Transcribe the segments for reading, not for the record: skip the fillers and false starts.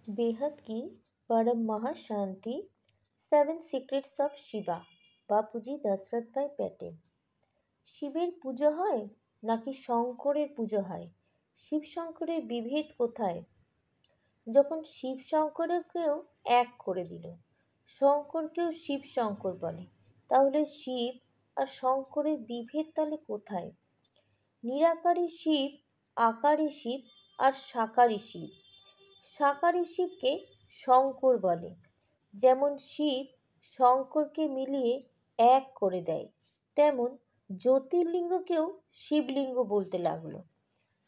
बेहद की परम महाशांति 7 সিক্রেটস অফ শিবা বাপুজি দশরথ ভাই প্যাটেল। শিবের পুজো হয় নাকি শঙ্করের পুজো হয়? শিব শঙ্করের বিভেদ কোথায়? যখন শিব শঙ্করকেও এক করে দিল, শঙ্করকেও শিব শঙ্কর বলে, তাহলে শিব আর শঙ্করের বিভেদ তাহলে কোথায়? নিরাকারী শিব, আকারী শিব আর সাকারী শিব। সাকারী শিবকে শঙ্কর বলে, যেমন শিব শঙ্করকে মিলিয়ে এক করে দেয়, তেমন জ্যোতির্লিঙ্গকেও শিবলিঙ্গ বলতে লাগলো।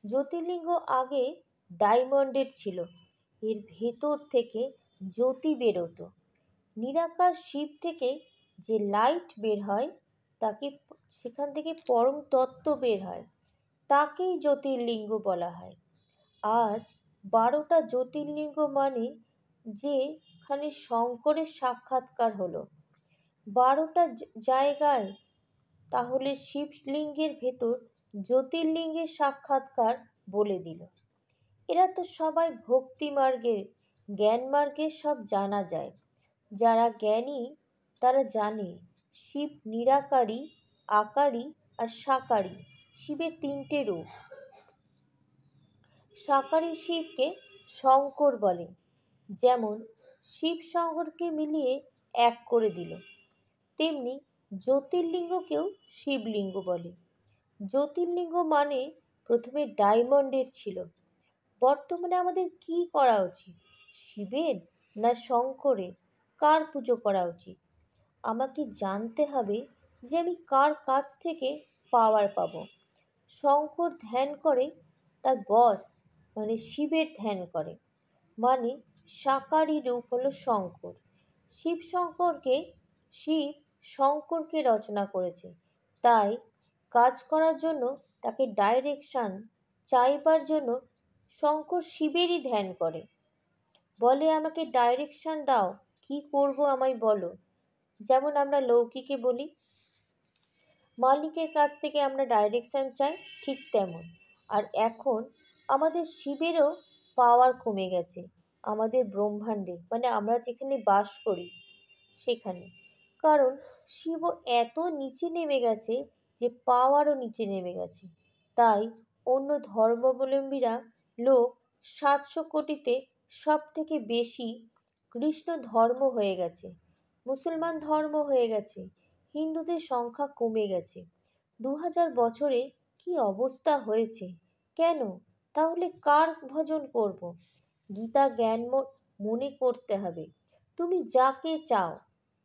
জ্যোতির্লিঙ্গ আগে ডায়মন্ডের ছিল, এর ভেতর থেকে জ্যোতি বেরোতো। নিরাকার শিব থেকে যে লাইট বের হয়, তাকে সেখান থেকে পরম তত্ত্ব বের হয়, তাকেই জ্যোতির্লিঙ্গ বলা হয়। আজ 12টা জ্যোতির্লিঙ্গ মানে যেখানে শঙ্করের সাক্ষাৎকার হলো 12টা জায়গায়, তাহলে শিবলিঙ্গের ভেতর জ্যোতির্লিঙ্গের সাক্ষাৎকার বলে দিল। এরা তো সবাই ভক্তি মার্গের, জ্ঞান মার্গের সব জানা যায়। যারা জ্ঞানী তারা জানে শিব নিরাকারী, আকারী আর সাকারী। শিবের 3টে রূপ। সাকারী শিবকে শঙ্কর বলে, যেমন শিব শঙ্করকে মিলিয়ে এক করে দিল, তেমনি জ্যোতির্লিঙ্গকেও শিবলিঙ্গ বলে। জ্যোতির্লিঙ্গ মানে প্রথমে ডায়মন্ডের ছিল। বর্তমানে আমাদের কি করা উচিত? শিবের না শঙ্করের? কার পুজো করা উচিত? আমাকে জানতে হবে যে আমি কার কাছ থেকে পাওয়ার পাবো। শঙ্কর ধ্যান করে তার বস মানে শিবের ধ্যান করে, মানে সাকারী রূপ হলো শঙ্কর। শিব শঙ্করকে রচনা করেছে, তাই কাজ করার জন্য তাকে ডাইরেকশন চাইবার জন্য শঙ্কর শিবেরই ধ্যান করে, বলে আমাকে ডাইরেকশন দাও, কি করব আমায় বলো। যেমন আমরা লৌকিকে বলি মালিকের কাছ থেকে আমরা ডাইরেকশন চাই, ঠিক তেমন। আর এখন আমাদের শিবেরও পাওয়ার কমে গেছে, আমাদের ব্রহ্মাণ্ডে মানে আমরা যেখানে বাস করি সেখানে। কারণ শিবও এত নিচে নেমে গেছে যে পাওয়ারও নিচে নেমে গেছে। তাই অন্য ধর্মাবলম্বীরা লোক 700 কোটিতে সব থেকে বেশি কৃষ্ণ ধর্ম হয়ে গেছে, মুসলমান ধর্ম হয়ে গেছে, হিন্দুদের সংখ্যা কমে গেছে। 2000 বছরে কি অবস্থা হয়েছে? কেন? তাহলে কার ভজন করব? গীতা জ্ঞান মনে করতে হবে। তুমি যাকে চাও,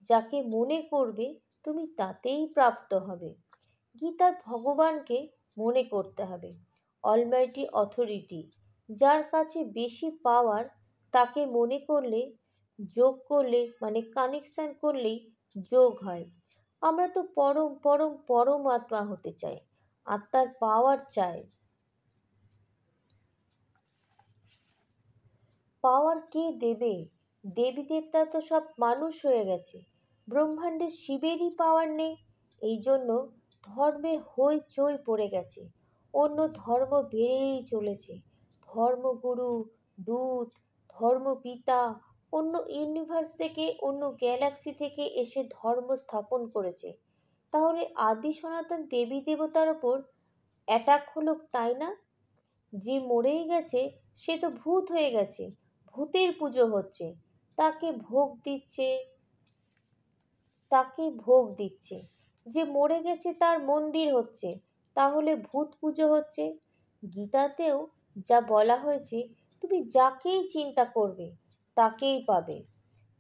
যাকে মনে করবে, তুমি তাতেই প্রাপ্ত হবে। গীতার ভগবানকে মনে করতে হবে, অলমাইটি অথরিটি, যার কাছে বেশি পাওয়ার, তাকে মনে করলে, যোগ করলে মানে কানেকশান করলেই যোগ হয়। আমরা তো পরম পরম পরম আত্মা হতে চাই, আত্মার পাওয়ার চাই। পাওয়ার কে দেবে? দেবী দেবতা তো সব মানুষ হয়ে গেছে, ব্রহ্মাণ্ডের শিবেরই পাওয়ার নেই। এই জন্য ধর্মে হইচই পড়ে গেছে, অন্য ধর্ম বেড়েই চলেছে। ধর্মগুরু, দূত, ধর্মপিতা অন্য ইউনিভার্স থেকে, অন্য গ্যালাক্সি থেকে এসে ধর্ম স্থাপন করেছে। তাহলে আদি সনাতন দেবী দেবতার ওপর অ্যাটাক হলো, তাই না? যে মরেই গেছে সে তো ভূত হয়ে গেছে, ভূতের পুজো হচ্ছে, তাকে ভোগ দিচ্ছে। যে মরে গেছে তার মন্দির হচ্ছে, তাহলে ভূত পুজো হচ্ছে। গীতাতেও যা বলা হয়েছে, তুমি যাকেই চিন্তা করবে তাকেই পাবে।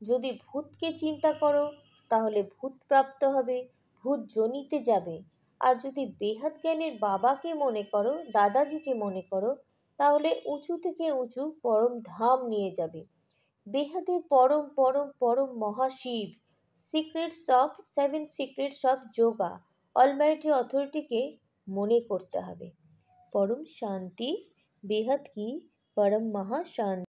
যদি ভূতকে চিন্তা করো তাহলে ভূত প্রাপ্ত হবে, ভূত জনিতে যাবে। আর যদি বেহাত জ্ঞানের বাবাকে মনে করো, দাদাজিকে মনে করো, তাহলে উঁচু থেকে উঁচু পরম ধাম নিয়ে যাবে। বেহাতের পরম পরম পরম Mahashiv, 7 secrets of yoga, Almighty অথরিটিকে মনে করতে হবে। পরম শান্তি, বেহাত কি পরম মহাশান্তি।